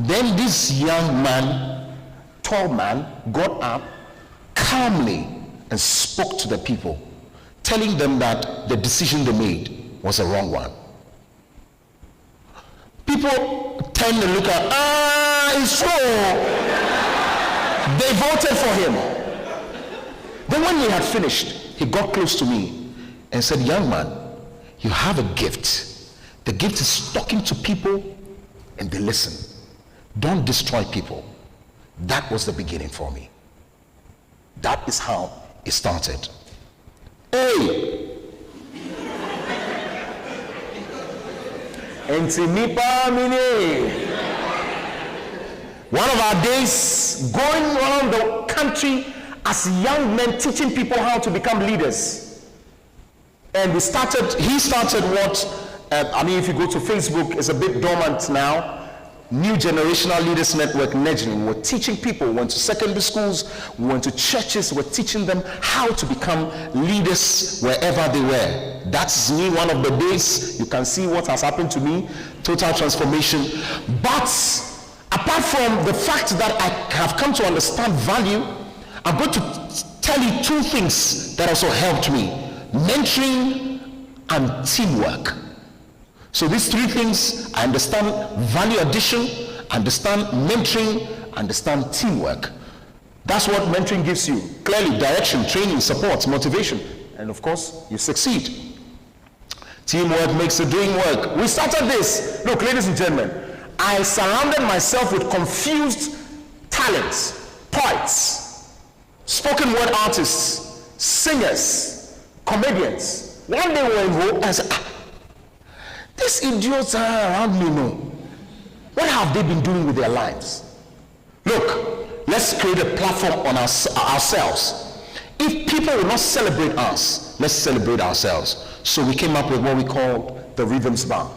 Then this young man, tall man, got up calmly and spoke to the people, telling them that the decision they made was a wrong one. People tend to look at, it's true. They voted for him. Then when he had finished, he got close to me and said, young man, you have a gift. The gift is talking to people and they listen. Don't destroy people. That was the beginning for me. That is how it started. Hey! One of our days, going around the country as young men, teaching people how to become leaders. And he started what, if you go to Facebook, it's a bit dormant now. New Generational Leaders Network, Nedgeling. We're teaching people, we went to secondary schools, we went to churches, we're teaching them how to become leaders wherever they were. That's me one of the days. You can see what has happened to me, total transformation. But apart from the fact that I have come to understand value, I'm going to tell you two things that also helped me: mentoring and teamwork. So these three things: I understand value addition, understand mentoring, understand teamwork. That's what mentoring gives you. Clearly, direction, training, support, motivation, and of course, you succeed. Teamwork makes the dream work. We started this. Look, ladies and gentlemen, I surrounded myself with confused talents, poets, spoken word artists, singers, comedians. One day we were in vogue, I said, these idiots are around me, no. What have they been doing with their lives? Look, let's create a platform on ourselves. If people will not celebrate us, let's celebrate ourselves. So we came up with what we call the Rhythms Bar.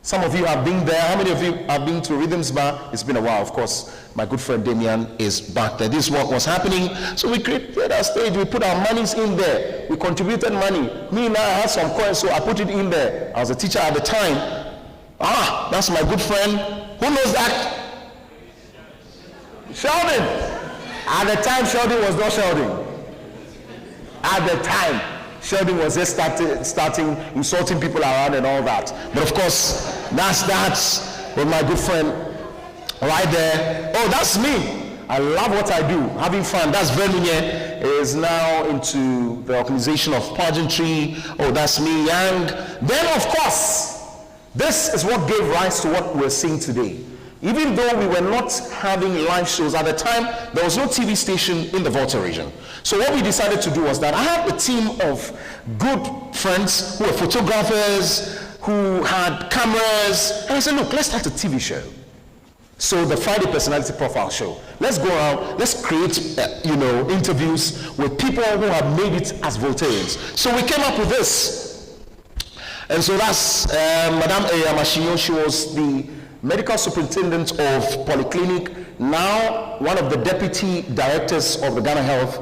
Some of you have been there. How many of you have been to Rhythms Bar? It's been a while, of course. My good friend Damien is back there. This is what was happening. So we created our stage. We put our monies in there. We contributed money. Me now, I had some coins, so I put it in there. I was a teacher at the time. That's my good friend. Who knows that? Sheldon. At the time, Sheldon was not Sheldon. At the time, Sheldon was just starting insulting people around and all that. But of course, that's with my good friend right there. Oh, that's me. I love what I do, having fun. That's Verminye, is now into the organization of pageantry. Oh, that's me, Yang. Then, of course, this is what gave rise to what we're seeing today. Even though we were not having live shows at the time, there was no TV station in the Volta region. So what we decided to do was that I had a team of good friends who were photographers, who had cameras, and I said, look, let's start a TV show. So the Friday Personality Profile Show. Let's go around, let's create, interviews with people who have made it as Voltaireans. So we came up with this. And so that's Madame Eyamashio. She was the medical superintendent of Polyclinic, now one of the deputy directors of the Ghana Health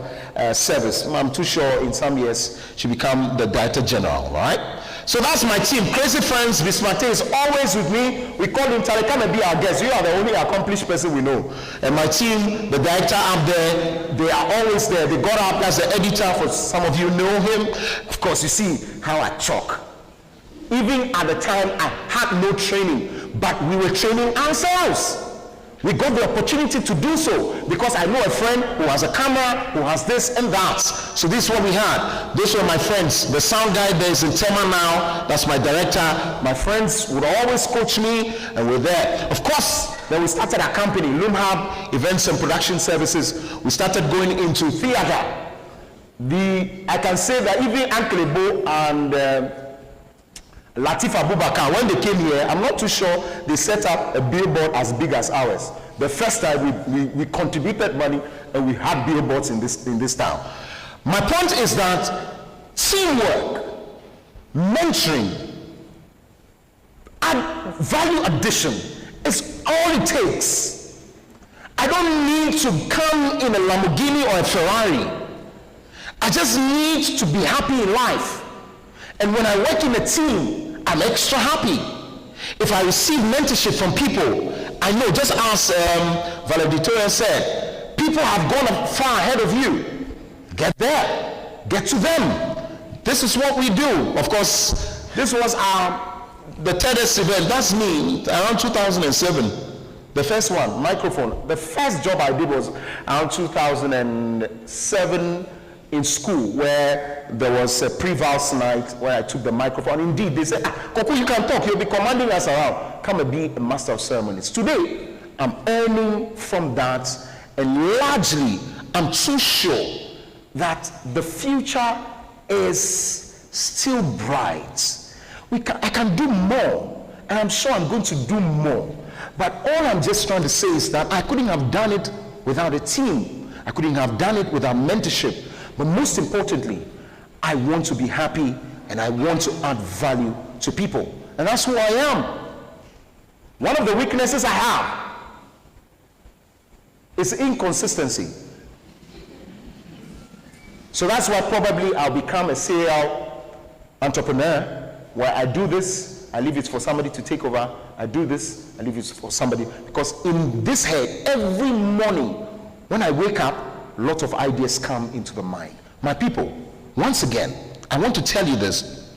Service. I'm too sure in some years she'll become the director general, right? So that's my team. Crazy Friends, Bismate is always with me. We call him Tale, come and be our guest. You are the only accomplished person we know. And my team, the director up there, they are always there. They got up as the editor. For some of you know him. Of course, you see how I talk. Even at the time, I had no training, but we were training ourselves. We got the opportunity to do so because I know a friend who has a camera, who has this and that. So this is what we had. Those were my friends. The sound guy there is in Tema now. That's my director. My friends would always coach me, and we're there. Of course, then we started our company, Loomhub Events and Production Services. We started going into theater. I can say that even Uncle Ebo and Latif Abubakar, when they came here, I'm not too sure they set up a billboard as big as ours. The first time we contributed money and we had billboards in this town. My point is that teamwork, mentoring, and value addition is all it takes. I don't need to come in a Lamborghini or a Ferrari. I just need to be happy in life. And when I work in a team, I'm extra happy. If I receive mentorship from people, I know, just as valedictorian said, people have gone far ahead of you. Get there, get to them. This is what we do. Of course, this was the TEDx event. That's me, around 2007. The first one, microphone. The first job I did was around 2007 in school, where there was a pre-vals night where I took the microphone. Indeed, they said, Korku, you can talk. You'll be commanding us around. Come and be a master of ceremonies. Today, I'm earning from that, and largely, I'm too sure that the future is still bright. I can do more, and I'm sure I'm going to do more. But all I'm just trying to say is that I couldn't have done it without a team. I couldn't have done it without mentorship. But most importantly, I want to be happy, and I want to add value to people. And that's who I am. One of the weaknesses I have is inconsistency. So that's why probably I'll become a serial entrepreneur, where I do this, I leave it for somebody to take over. I do this, I leave it for somebody. Because in this head, every morning when I wake up, a lot of ideas come into the mind. My people, once again, I want to tell you this.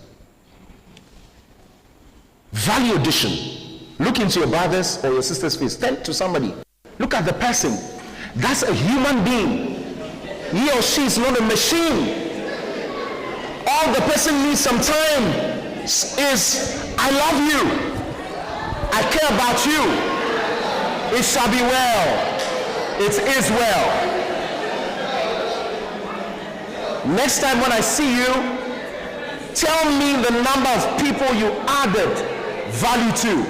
Value addition. Look into your brother's or your sister's face. Tell to somebody. Look at the person. That's a human being. He or she is not a machine. All the person needs some time is, I love you. I care about you. It shall be well. It is well. Next time when I see you, tell me the number of people you added value to,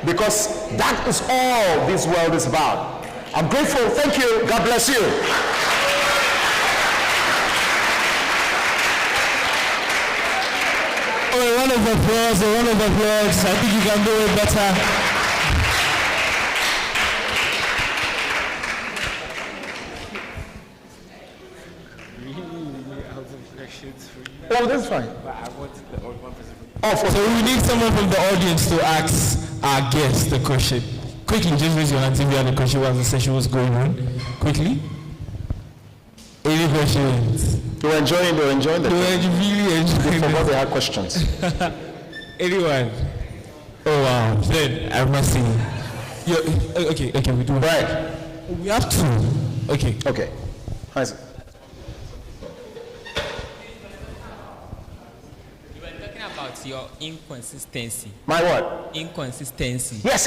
because that is all this world is about. I'm grateful. Thank you. God bless you. A round of applause, a round of applause. I think you can do it better. Oh, that's fine. So we need someone from the audience to ask our guest the question. Quickly, just raise your hand if you have a question while the session was going on. Quickly. Any questions? They were enjoying the really enjoying. They forgot they had questions. Anyone? Oh wow. Then I must see. Okay, we do. Right. We have two. Okay. How is it? You were talking about your inconsistency. My what? Inconsistency. Yes.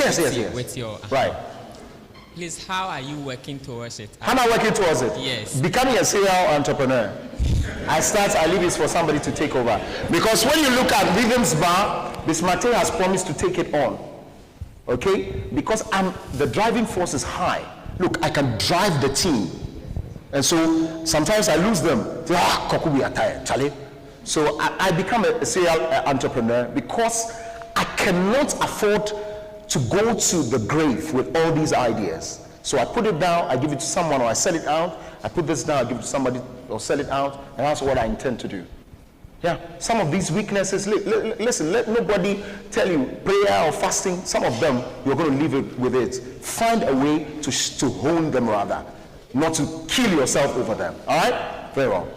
With your right. Please, how are you working towards it? How am I working towards it? Yes. Becoming a serial entrepreneur. I leave it for somebody to take over. Because when you look at Rhythms Bar, Miss Mate has promised to take it on. Okay? Because the driving force is high. Look, I can drive the team. And so sometimes I lose them. Korku, we are tired, Charlie. So I become a serial entrepreneur because I cannot afford to go to the grave with all these ideas. So I put it down, I give it to someone, or I sell it out. I put this down, I give it to somebody, or sell it out, and that's what I intend to do. Yeah, some of these weaknesses, listen, let nobody tell you prayer or fasting. Some of them, you're going to leave it with it. Find a way to hone them rather, not to kill yourself over them. All right? Very well.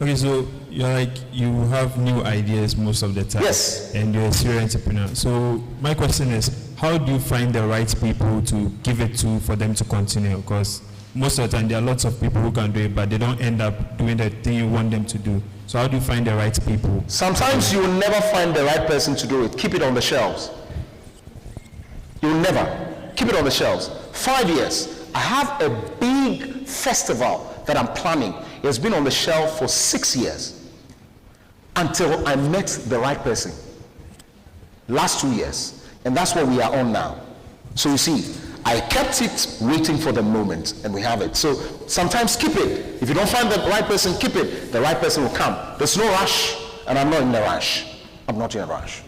Okay, so you have new ideas most of the time. Yes. And you're a serial entrepreneur. So my question is, how do you find the right people to give it to for them to continue? Because most of the time there are lots of people who can do it, but they don't end up doing the thing you want them to do. So how do you find the right people? Sometimes you will never find the right person to do it. Keep it on the shelves. You'll never. Keep it on the shelves. 5 years. I have a big festival that I'm planning. It's been on the shelf for 6 years until I met the right person. Last 2 years. And that's what we are on now. So you see, I kept it waiting for the moment, and we have it. So sometimes keep it. If you don't find the right person, keep it. The right person will come. There's no rush, and I'm not in a rush. I'm not in a rush.